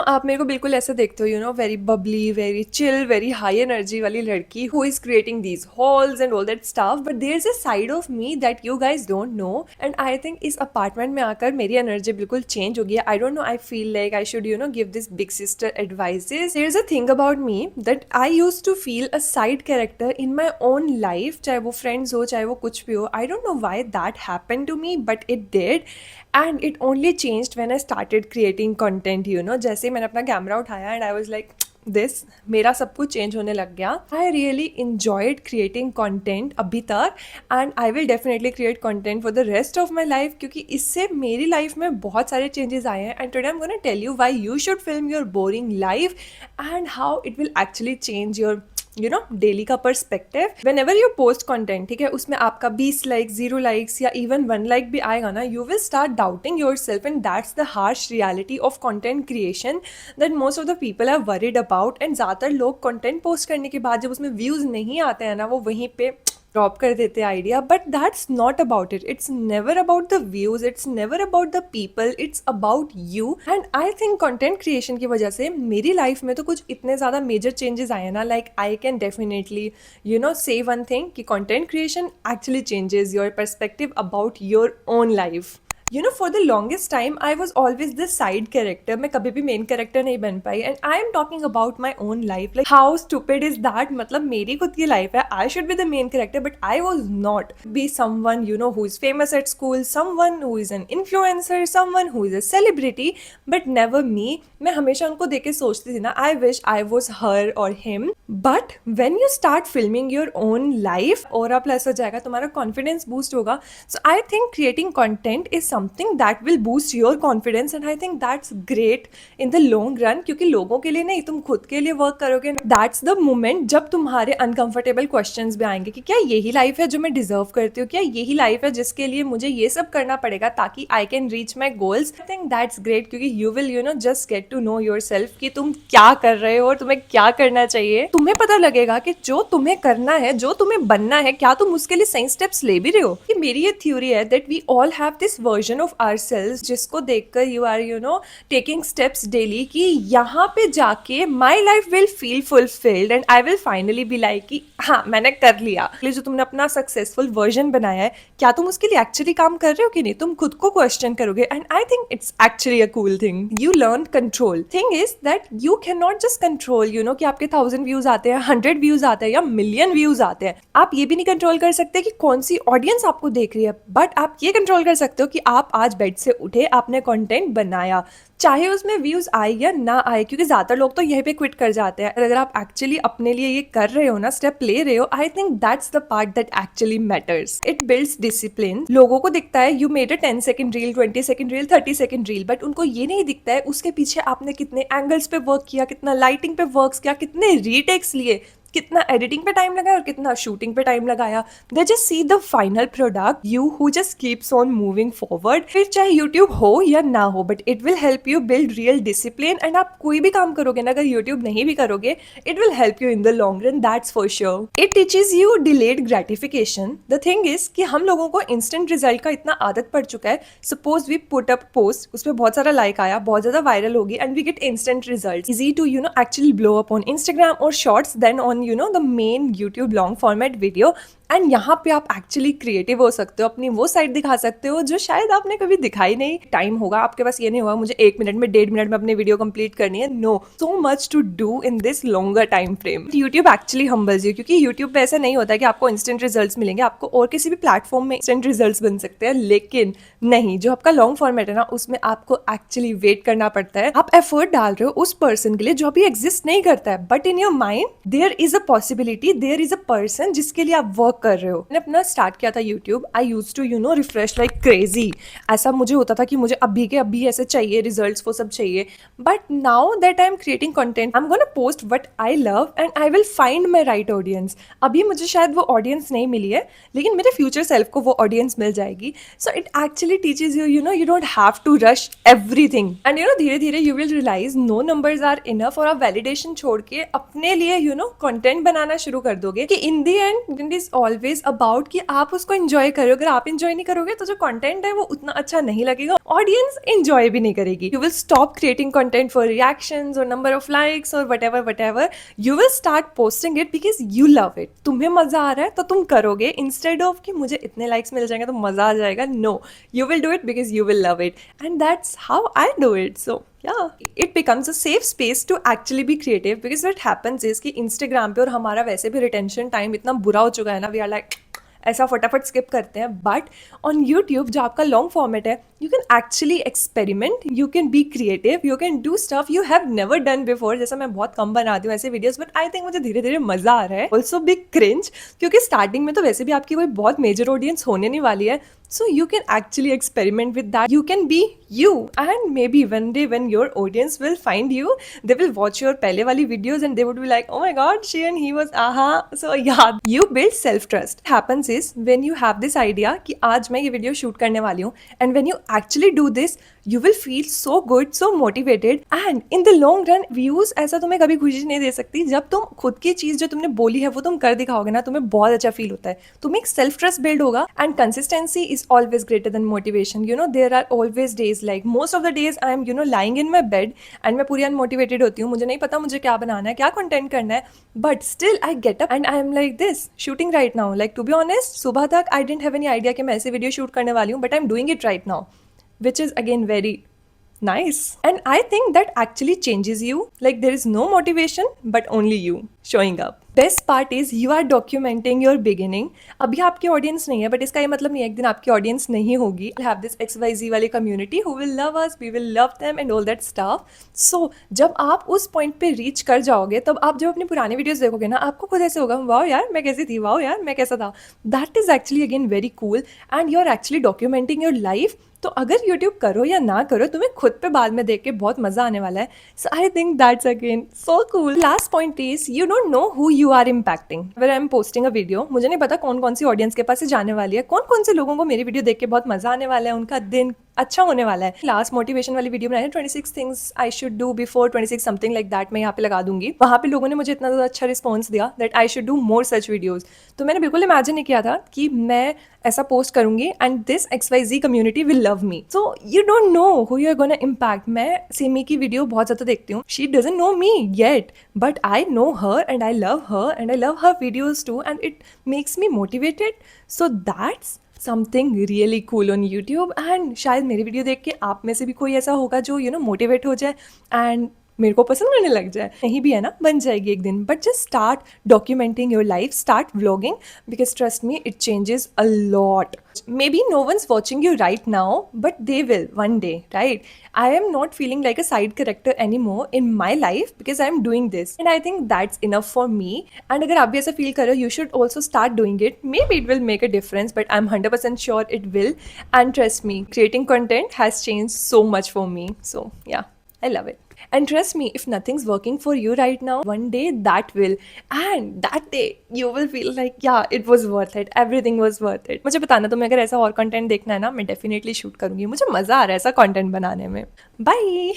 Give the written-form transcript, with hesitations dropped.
आप मेरे को बिल्कुल ऐसे देखते हो, very bubbly, very chill, very high energy वाली लड़की who is creating these halls and all that stuff, but there is a side of me that you guys don't know. And I think इस apartment में आकर मेरी energy बिल्कुल change हो गई है। I don't know, I feel like I should give this big sister advices. There is a thing about me that I use to feel a side character in my own life, चाहे वो friends हो, चाहे वो कुछ भी हो। I don't know why that happen to me, but it did. And it only changed when I started creating content. जैसे ही मैंने अपना कैमरा उठाया and I was like this, मेरा सब कुछ चेंज होने लग गया। I really enjoyed creating content अभी तक, and I will definitely create content for the rest of my life, क्योंकि इससे मेरी लाइफ में बहुत सारे चेंजेस आए हैं। And today I am gonna tell you why you should film your boring life and how it will actually change your daily का perspective. Whenever you post content, ठीक है, उसमें आपका 20 लाइक्स, 0 लाइक्स या even 1 like भी आएगा ना, you will start doubting yourself, and that's the harsh reality of content creation that most of the people are worried about. And ज़्यादातर लोग कॉन्टेंट पोस्ट करने के बाद जब उसमें व्यूज़ नहीं आते हैं ना, वो वहीं पे ड्रॉप कर देते idea. But that's not about it, it's never about the views, it's never about the people, it's about you. And I think content creation की वजह से मेरी लाइफ में तो कुछ इतने ज़्यादा मेजर चेंजेस आए हैं ना, like I can definitely say one thing कि content creation actually changes your perspective about your own life. For the longest time I was always the side character, मैं कभी भी मेन कैरेक्टर नहीं बन पाई। And I am talking about my own life, like how stupid is that. मतलब मेरी खुद की लाइफ है, I should be the main character, but I was not. Be someone who is famous at school, someone who is an influencer, someone who is a celebrity, but never me. मैं हमेशा उनको देख के सोचती थी ना, I wish I was her और him. But when you start filming your own life, और प्लस हो जाएगा, तुम्हारा कॉन्फिडेंस बूस्ट होगा। So I think creating content is something that will boost your confidence, and I think that's great in the long run, क्योंकि लोगों के लिए नहीं, तुम खुद के लिए वर्क करोगे। That's the moment जब तुम्हारे अनकंफर्टेबल क्वेश्चंस भी आएंगे कि क्या यही लाइफ है जो मैं डिजर्व करती हूँ, क्या यही लाइफ है जिसके लिए मुझे ये सब करना पड़ेगा ताकि I can reach my goals. I think that's great, क्योंकि you will just get to know yourself कि तुम क्या कर रहे हो और तुम्हें क्या करना चाहिए। तुम्हें पता लगेगा कि जो तुम्हें करना है, जो तुम्हें बनना है, क्या तुम उसके लिए सही स्टेप्स ले भी रहे हो। कि मेरी ये थ्योरी है that we all have this version of ourselves, जिसको देखकर you are taking steps daily कि यहाँ पे जाके my life will feel fulfilled and I will finally be like कि हाँ, मैंने कर लिया। जो तुमने अपना सक्सेसफुल वर्जन बनाया है, क्या तुम उसके लिए एक्चुअली काम कर रहे हो कि नहीं, तुम खुद को क्वेश्चन करोगे। And I think it's actually a cool thing. You learn control. Thing is that you can not just control कि आपके 1000 व्यूज आते हैं, 100 व्यूज आते हैं या मिलियन व्यूज आते हैं। आप ये भी नहीं कंट्रोल कर सकते कि कौन सी ऑडियंस आपको देख रही है, बट आप ये कंट्रोल कर सकते हो कि आप आज बेड से उठे, आपने कंटेंट बनाया, चाहे उसमें व्यूज आए या ना आए, क्योंकि ज्यादातर लोग तो यहीं पे क्विट कर जाते हैं। अगर आप एक्चुअली अपने लिए ये कर रहे हो ना, स्टेप ले रहे हो, आई think that's the part that actually matters. It builds discipline. लोगों को दिखता है you made a 10 second reel, 20 second reel, 30 second reel, but उनको ये नहीं दिखता है उसके पीछे आपने कितने एंगल्स पे वर्क किया, कितना लाइटिंग पे वर्क किया, कितने रीटेक्स लिए, कितना एडिटिंग पे टाइम लगाया और कितना शूटिंग पे टाइम लगाया। They just see the final product, you who just keeps on moving forward. फिर चाहे यूट्यूब हो या ना हो, but it will help you build real discipline. And आप कोई भी काम करोगे ना, अगर यूट्यूब नहीं भी करोगे, it will help you in the long run, that's for sure. It teaches you delayed gratification. The thing is कि हम लोगों को इंस्टेंट रिजल्ट का इतना आदत पड़ चुका है। Suppose we put up post, उसमें बहुत सारा लाइक आया, बहुत ज्यादा वायरल होगी, and we get instant result. Easy to actually blow up on Instagram और shorts then on the main YouTube long format video. And यहाँ पे आप एक्चुअली क्रिएटिव हो सकते हो, अपनी वो साइड दिखा सकते हो जो शायद आपने कभी दिखाई नहीं। टाइम होगा आपके पास, ये नहीं होगा मुझे 1 मिनट में, 1.5 मिनट में अपनी वीडियो कंप्लीट करनी है। No, so much to do in this longer time frame. YouTube actually humbles you, क्योंकि यूट्यूब पे ऐसा नहीं होता है कि आपको इंस्टेंट रिजल्ट्स मिलेंगे। आपको और किसी भी प्लेटफॉर्म में इंस्टेंट रिजल्ट्स बन सकते हैं, लेकिन नहीं, जो आपका लॉन्ग फॉर्मेट है ना, उसमें आपको एक्चुअली वेट करना पड़ता है। आप एफर्ट डाल रहे हो उस पर्सन के लिए जो अभी एग्जिस्ट नहीं करता है, but in your mind there is a possibility, there is a person जिसके लिए आप वर्क कर रहे हो। मैंने अपना स्टार्ट किया था YouTube, I use to refresh like crazy. ऐसा मुझे होता था कि मुझे अभी के अभी ऐसे चाहिए रिजल्ट्स, वो सब चाहिए। But now that I am creating content, I am gonna post what I love and I will find my right audience. अभी मुझे शायद वो ऑडियंस नहीं मिली है, लेकिन मेरे फ्यूचर सेल्फ को वो ऑडियंस मिल जाएगी। So it actually teaches you you don't have to rush everything. And धीरे धीरे you will realise no numbers are enough, और आप वैलिडेशन छोड़ के अपने लिए कंटेंट बनाना शुरू कर दोगे कि in the end it is always about कि आप उसको एंजॉय करो. अगर आप एंजॉय नहीं करोगे तो जो कंटेंट है वो उतना अच्छा नहीं लगेगा, ऑडियंस एंजॉय भी नहीं करेगी. You will stop creating content for reactions और नंबर ऑफ लाइक्स और what ever. You will start posting it because you love it. तुम्हें मजा आ रहा है तो तुम करोगे, इंस्टेड ऑफ कि मुझे इतने लाइक्स मिल जाएंगे तो मजा आ जाएगा. No, you will do it because you will love it, and that's how I do it. So yeah, it becomes a safe space to actually be creative, because what happens is कि Instagram पे और हमारा वैसे भी retention time इतना बुरा हो चुका है ना, we are like ऐसा फटाफट स्किप करते हैं. बट ऑन यूट्यूब जो आपका लॉन्ग फॉर्मेट है, you can actually experiment, you can be creative, you can do stuff you have never done before. जैसा मैं बहुत कम बनाती हूँ ऐसे वीडियोस, बट आई थिंक मुझे धीरे धीरे मजा आ रहा है. ऑल्सो बिग क्रिंज, क्योंकि स्टार्टिंग में तो वैसे भी आपकी कोई बहुत मेजर ऑडियंस होने नहीं वाली है. So you can actually experiment with that. You can be you, and maybe one day when your audience will find you, they will watch your पहले वाली videos and they would be like, oh my god, she and he was aha. So yeah, you build self trust. What happens is when you have this idea कि आज मैं ये video shoot करने वाली हूँ, and when you actually do this, you will feel so good, so motivated, and in the long run views ऐसा तुम्हें कभी खुशी नहीं दे सकती. जब तुम खुद की चीज जो तुमने बोली है वो तुम कर दिखाओगे ना, तुम्हें बहुत अच्छा फील होता है, तुम्हें एक सेल्फ ट्रस्ट बिल्ड होगा. And consistency is always greater than motivation. You know, there are always days, like most of the days I am, you know, lying in my bed and मैं पूरी unmotivated होती हूँ, मुझे नहीं पता मुझे क्या बनाना है, क्या content करना है, but still I get up and I am like this, shooting right now. Like to be honest, सुबह तक I didn't have any idea कि मैं ऐसे video shoot करने वाली हूँ, but I'm doing it right now, which is again very nice. And I think that actually changes you. Like there is no motivation, but only you showing up. Best part is you are documenting your beginning. अभी आपकी audience नहीं है, but इसका ये मतलब नहीं है एक दिन आपकी ऑडियंस नहीं होगी. हैव दिस XYZ वाली community who will love us, we will love them and all that stuff. So जब आप उस पॉइंट पे रीच कर जाओगे, तब आप जब अपनी पुरानी वीडियोस देखोगे ना, आपको खुद ऐसे होगा, वाओ यार मैं कैसी थी, वाओ यार मैं कैसा था. That is actually again very cool, and you are actually documenting your life. तो अगर यूट्यूब करो या ना करो, तुम्हें खुद पे बाद में देख के बहुत मजा आने वाला है. So I think that's again so cool. Last point is you don't know who you are impacting. अगर I am posting a video, मुझे नहीं पता कौन कौन सी ऑडियंस के पास से जाने वाली है, कौन कौन से लोगों को मेरी वीडियो देख के बहुत मजा आने वाला है, उनका दिन अच्छा होने वाला है. लास्ट मोटिवेशन वाली वीडियो बनाई है, 26 things I should do before 26 something like that, मैं यहाँ पे लगा दूंगी. वहाँ पे लोगों ने मुझे इतना ज़्यादा अच्छा रिस्पॉन्स दिया that I should do more such videos. तो मैंने बिल्कुल इमेजिन नहीं किया था कि मैं ऐसा पोस्ट करूंगी and this XYZ community will love me. So you don't know who you are gonna impact. मैं सिमी की वीडियो बहुत ज़्यादा देखती हूँ. She doesn't know me yet, but I know her and I love her and I love her videos too, and it makes me motivated. So that's something really cool on YouTube. And शायद मेरी video देख के आप में से भी कोई ऐसा होगा जो यू नो मोटिवेट हो जाए एंड मेरे को पसंद करने लग जाए. नहीं भी है ना, बन जाएगी एक दिन. But just start documenting your life, start vlogging, because trust me it changes a lot. Maybe no one's watching you right now, but they will one day, right? I am not feeling like a side character anymore in my life because I'm doing this, and I think that's enough for me. And अगर आप भी ऐसा feel कर रहे हो, you should also start doing it. Maybe it will make a difference, but I'm 100% sure it will. And trust me, creating content has changed so much for me. So yeah, I love it. And trust me, if nothing's working for you right now, one day that will. And that day, you will feel like, yeah, it was worth it. Everything was worth it. मुझे बताना तुम्हें अगर ऐसा और content देखना है ना, मैं डेफिनेटली शूट करूंगी. मुझे मज़ा आ रहा है ऐसा कंटेंट बनाने में. बाय.